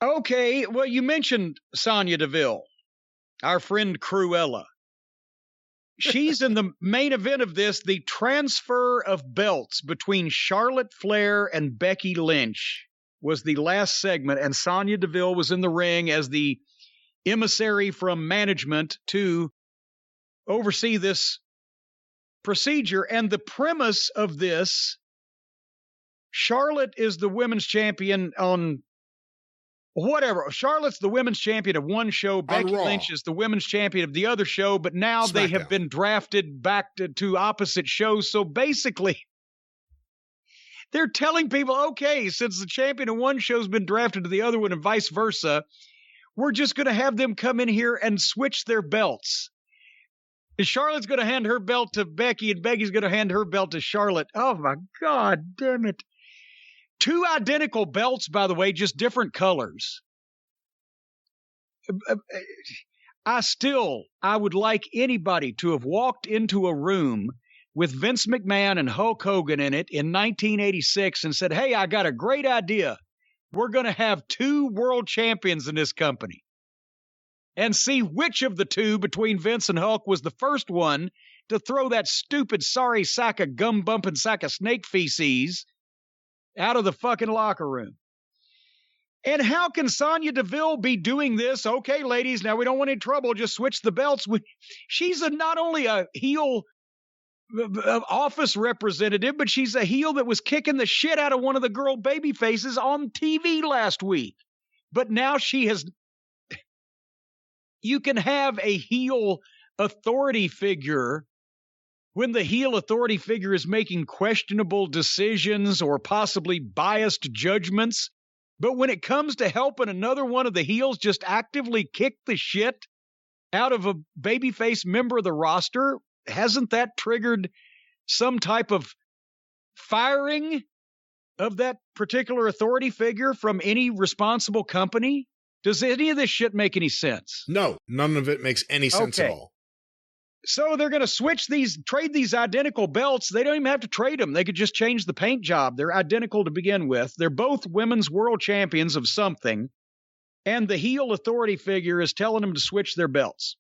Okay, well, you mentioned Sonya Deville, our friend Cruella. She's in the main event of this, the transfer of belts between Charlotte Flair and Becky Lynch was the last segment, and Sonya Deville was in the ring as the emissary from management to oversee this procedure. And the premise of this, Charlotte is the women's champion on whatever. Charlotte's the women's champion of one show. Becky Lynch is the women's champion of the other show, but now Smackdown. They have been drafted back to opposite shows. So basically, they're telling people, okay, since the champion of one show's been drafted to the other one and vice versa, we're just going to have them come in here and switch their belts. And Charlotte's going to hand her belt to Becky, and Becky's going to hand her belt to Charlotte. Oh, my God, damn it. 2 identical belts, by the way, just different colors. I would like anybody to have walked into a room with Vince McMahon and Hulk Hogan in it in 1986 and said, hey, I got a great idea. We're going to have 2 world champions in this company. And see which of the 2 between Vince and Hulk was the first one to throw that stupid, sorry sack of gum-bumping sack of snake feces out of the fucking locker room. And how can Sonya Deville be doing this? Okay, ladies, now we don't want any trouble. Just switch the belts. She's not only a heel office representative, but she's a heel that was kicking the shit out of one of the girl baby faces on TV last week. But now she has... You can have a heel authority figure when the heel authority figure is making questionable decisions or possibly biased judgments. But when it comes to helping another one of the heels just actively kick the shit out of a babyface member of the roster, hasn't that triggered some type of firing of that particular authority figure from any responsible company? Does any of this shit make any sense? No, none of it makes any sense at all. So they're going to trade these identical belts. They don't even have to trade them. They could just change the paint job. They're identical to begin with. They're both women's world champions of something. And the heel authority figure is telling them to switch their belts.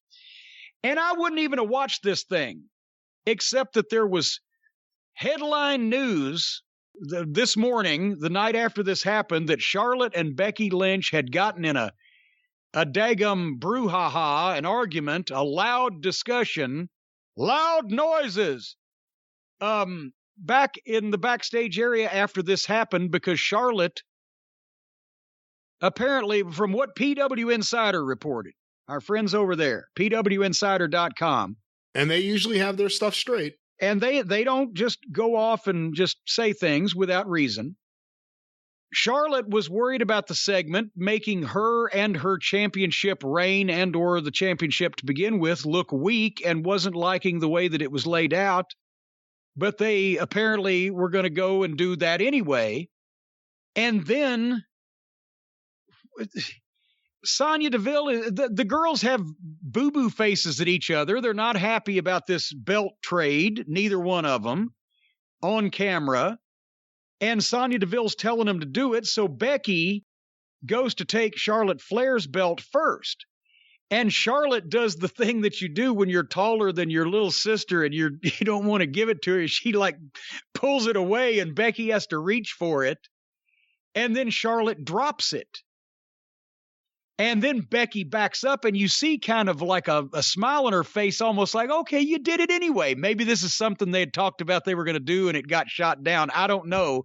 And I wouldn't even have watched this thing, except that there was headline news this morning, the night after this happened, that Charlotte and Becky Lynch had gotten in a daggum brouhaha, an argument, a loud discussion, loud noises, back in the backstage area after this happened, because Charlotte, apparently, from what PW Insider reported, our friends over there, pwinsider.com. And they usually have their stuff straight. And they don't just go off and just say things without reason. Charlotte was worried about the segment making her and her championship reign and or the championship to begin with look weak and wasn't liking the way that it was laid out. But they apparently were going to go and do that anyway. And then Sonya Deville, the girls have boo-boo faces at each other. They're not happy about this belt trade, neither one of them, on camera. And Sonya Deville's telling them to do it, so Becky goes to take Charlotte Flair's belt first. And Charlotte does the thing that you do when you're taller than your little sister and you don't want to give it to her. She like pulls it away and Becky has to reach for it. And then Charlotte drops it. And then Becky backs up and you see kind of like a smile on her face, almost like, okay, you did it anyway. Maybe this is something they had talked about they were going to do and it got shot down. I don't know.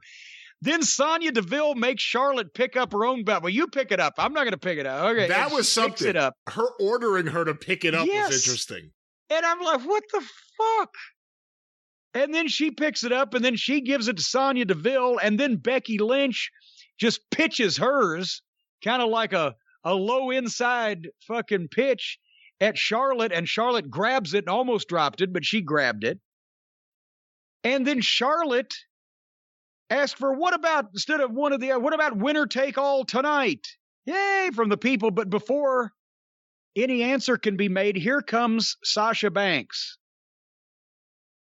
Then Sonya Deville makes Charlotte pick up her own belt. Well, you pick it up. I'm not going to pick it up. Okay, that was something. It up. Her ordering her to pick it up was interesting. And I'm like, what the fuck? And then she picks it up and then she gives it to Sonya Deville. And then Becky Lynch just pitches hers, kind of like a low inside fucking pitch at Charlotte, and Charlotte grabs it and almost dropped it, but she grabbed it. And then Charlotte asked for, what about winner take all tonight? Yay, from the people. But before any answer can be made, here comes Sasha Banks.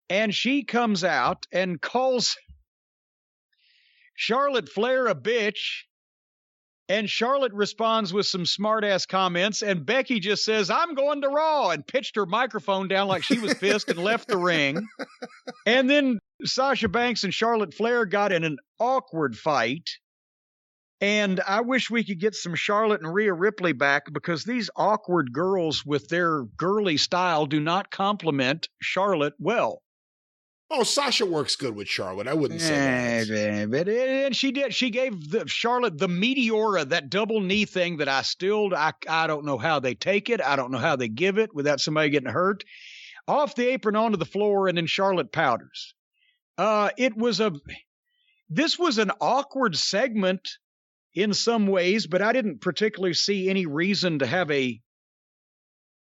And she comes out and calls Charlotte Flair a bitch And Charlotte responds with some smart-ass comments, and Becky just says, I'm going to Raw, and pitched her microphone down like she was pissed and left the ring. And then Sasha Banks and Charlotte Flair got in an awkward fight. And I wish we could get some Charlotte and Rhea Ripley back, because these awkward girls with their girly style do not complement Charlotte well. Oh, Sasha works good with Charlotte. I wouldn't say that. And she did. She gave Charlotte the Meteora, that double knee thing that I don't know how they take it. I don't know how they give it without somebody getting hurt. Off the apron onto the floor, and then Charlotte powders. This was an awkward segment in some ways, but I didn't particularly see any reason to have a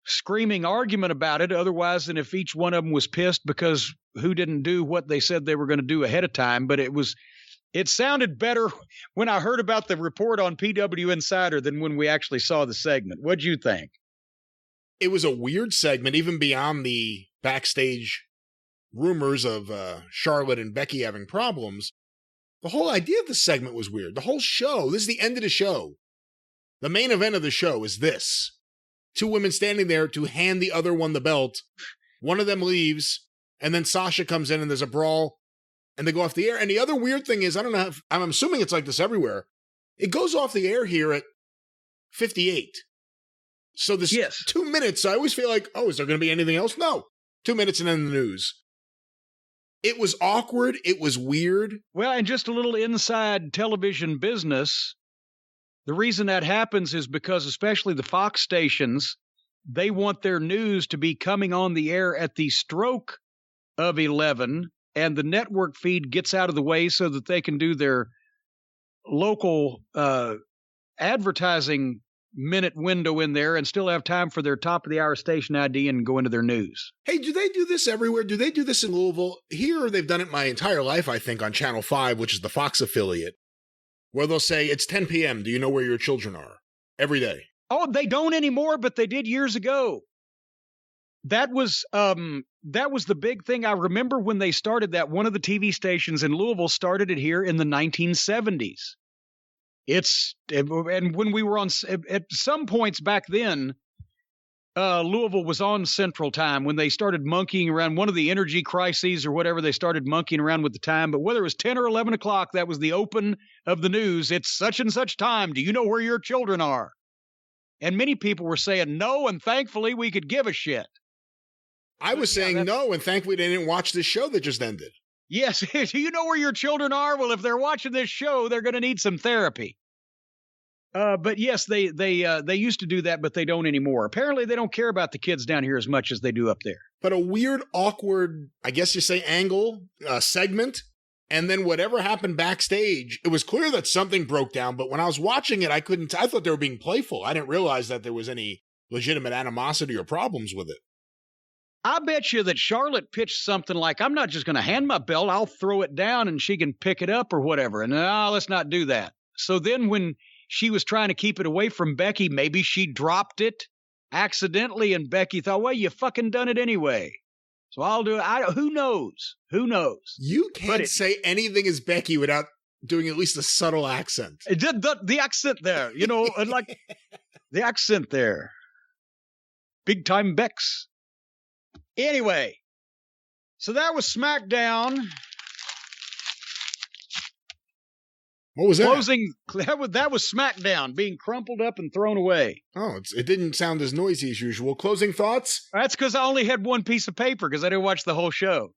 screaming argument about it, otherwise than if each one of them was pissed because who didn't do what they said they were going to do ahead of time. But it sounded better when I heard about the report on PW Insider than when we actually saw the segment. What'd you think? It was a weird segment, even beyond the backstage rumors of Charlotte and Becky having problems. The whole idea of the segment was weird. The whole show, this is the end of the show. The main event of the show is this. Two women standing there to hand the other one the belt. One of them leaves, and then Sasha comes in, and there's a brawl, and they go off the air. And the other weird thing is, I don't know, I'm assuming it's like this everywhere. It goes off the air here at 58. So this 2 minutes, so I always feel like, oh, is there going to be anything else? No. 2 minutes and then the news. It was awkward. It was weird. Well, and just a little inside television business. The reason that happens is because especially the Fox stations, they want their news to be coming on the air at the stroke of 11, and the network feed gets out of the way so that they can do their local advertising minute window in there and still have time for their top of the hour station ID and go into their news. Hey, do they do this everywhere? Do they do this in Louisville? Here, they've done it my entire life, I think, on Channel 5, which is the Fox affiliate, where they'll say, it's 10 p.m. Do you know where your children are? Every day. Oh, they don't anymore, but they did years ago. That was the big thing. I remember when they started that, one of the TV stations in Louisville started it here in the 1970s. And when we were at some points back then, Louisville was on Central Time when they started monkeying around, one of the energy crises or whatever, they started monkeying around with the time. But whether it was 10 or 11 o'clock, that was the open of the news. It's such and such time. Do you know where your children are? And many people were saying no, and thankfully we could give a shit. I was saying no, and thankfully they didn't watch this show that just ended. Yes. Do you know where your children are? Well, if they're watching this show, they're going to need some therapy. But yes, they used to do that, but they don't anymore. Apparently, they don't care about the kids down here as much as they do up there. But a weird, awkward, I guess you say angle, segment, and then whatever happened backstage, it was clear that something broke down, but when I was watching it, I thought they were being playful. I didn't realize that there was any legitimate animosity or problems with it. I bet you that Charlotte pitched something like, I'm not just going to hand my belt, I'll throw it down and she can pick it up or whatever. And no, let's not do that. So then when she was trying to keep it away from Becky, maybe she dropped it accidentally, and Becky thought, well, you fucking done it anyway. So I'll do it. Who knows? Who knows? You can't say anything is Becky without doing at least a subtle accent. It did the accent there, like the accent there. Big time Becks. Anyway, so that was SmackDown. What was that? That was SmackDown being crumpled up and thrown away. Oh, it didn't sound as noisy as usual. Closing thoughts? That's because I only had one piece of paper because I didn't watch the whole show.